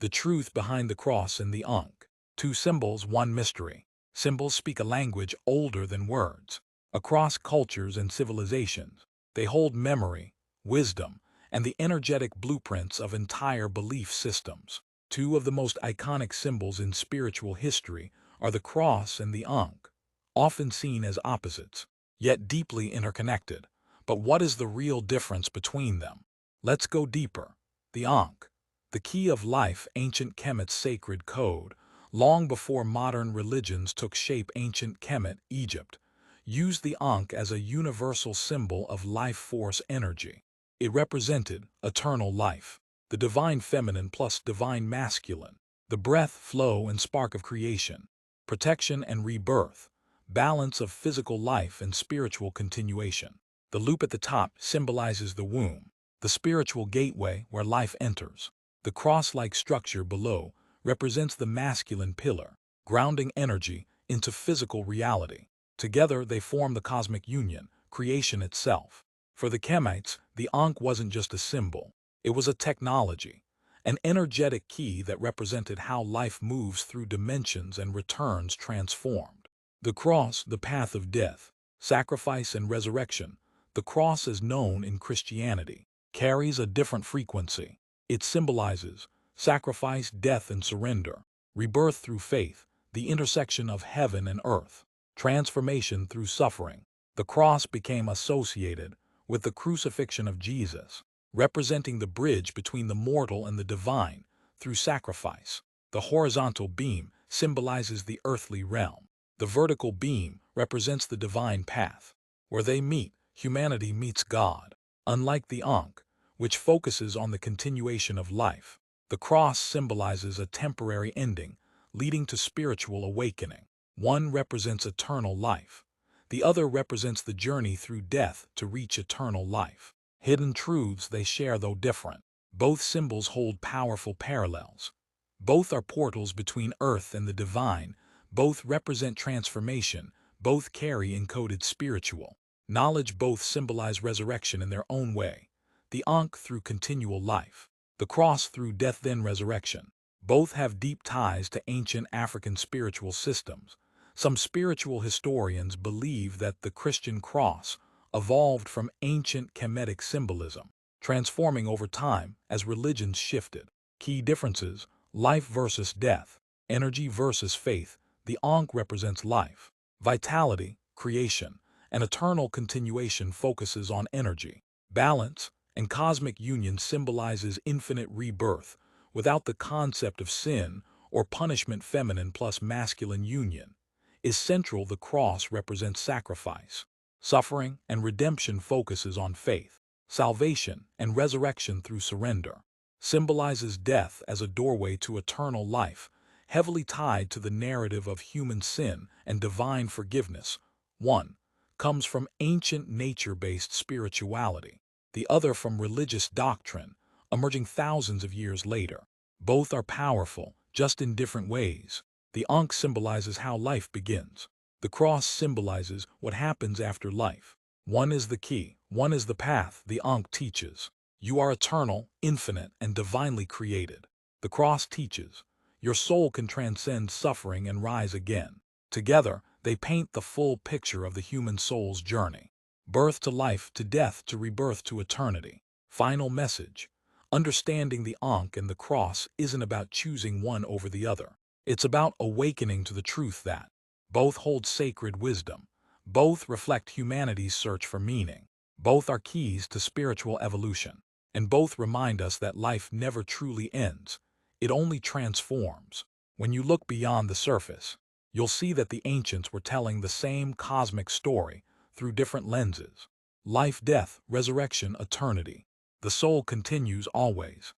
The truth behind the cross and the Ankh. Two symbols, one mystery. Symbols speak a language older than words. Across cultures and civilizations, they hold memory, wisdom, and the energetic blueprints of entire belief systems. Two of the most iconic symbols in spiritual history are the cross and the Ankh, often seen as opposites, yet deeply interconnected. But what is the real difference between them? Let's go deeper. The Ankh, the key of life, ancient Kemet's sacred code, long before modern religions took shape. Ancient Kemet, Egypt, used the Ankh as a universal symbol of life force energy. It represented eternal life, the divine feminine plus divine masculine, the breath, flow, and spark of creation, protection and rebirth, balance of physical life and spiritual continuation. The loop at the top symbolizes the womb, the spiritual gateway where life enters. The cross-like structure below represents the masculine pillar, grounding energy into physical reality. Together they form the cosmic union, creation itself. For the Kemites, the Ankh wasn't just a symbol, it was a technology, an energetic key that represented how life moves through dimensions and returns transformed. The cross, the path of death, sacrifice and resurrection. The cross, as known in Christianity, carries a different frequency. It symbolizes sacrifice, death, and surrender, rebirth through faith, the intersection of heaven and earth, transformation through suffering. The cross became associated with the crucifixion of Jesus, representing the bridge between the mortal and the divine through sacrifice. The horizontal beam symbolizes the earthly realm. The vertical beam represents the divine path. Where they meet, humanity meets God. Unlike the Ankh, which focuses on the continuation of life, the cross symbolizes a temporary ending, leading to spiritual awakening. One represents eternal life. The other represents the journey through death to reach eternal life. Hidden truths they share, though different. Both symbols hold powerful parallels. Both are portals between earth and the divine. Both represent transformation. Both carry encoded spiritual knowledge. Both symbolize resurrection in their own way. The Ankh through continual life, the cross through death then resurrection. Both have deep ties to ancient African spiritual systems. Some spiritual historians believe that the Christian cross evolved from ancient Kemetic symbolism, transforming over time as religions shifted. Key differences: life versus death, energy versus faith. The Ankh represents life, vitality, creation, and eternal continuation. Focuses on energy, balance, and cosmic union. Symbolizes infinite rebirth without the concept of sin or punishment. Feminine plus masculine union is central. The cross represents sacrifice, suffering, and redemption. Focuses on faith, salvation, and resurrection through surrender. Symbolizes death as a doorway to eternal life, heavily tied to the narrative of human sin and divine forgiveness. One comes from ancient nature-based spirituality, the other from religious doctrine, emerging thousands of years later. Both are powerful, just in different ways. The Ankh symbolizes how life begins. The cross symbolizes what happens after life. One is the key, one is the path. The Ankh teaches, you are eternal, infinite, and divinely created. The cross teaches, your soul can transcend suffering and rise again. Together, they paint the full picture of the human soul's journey. Birth to life, to death, to rebirth, to eternity. Final message: understanding the Ankh and the cross isn't about choosing one over the other. It's about awakening to the truth that both hold sacred wisdom, both reflect humanity's search for meaning, both are keys to spiritual evolution, and both remind us that life never truly ends, it only transforms. When you look beyond the surface, you'll see that the ancients were telling the same cosmic story through different lenses. Life, death, resurrection, eternity. The soul continues always.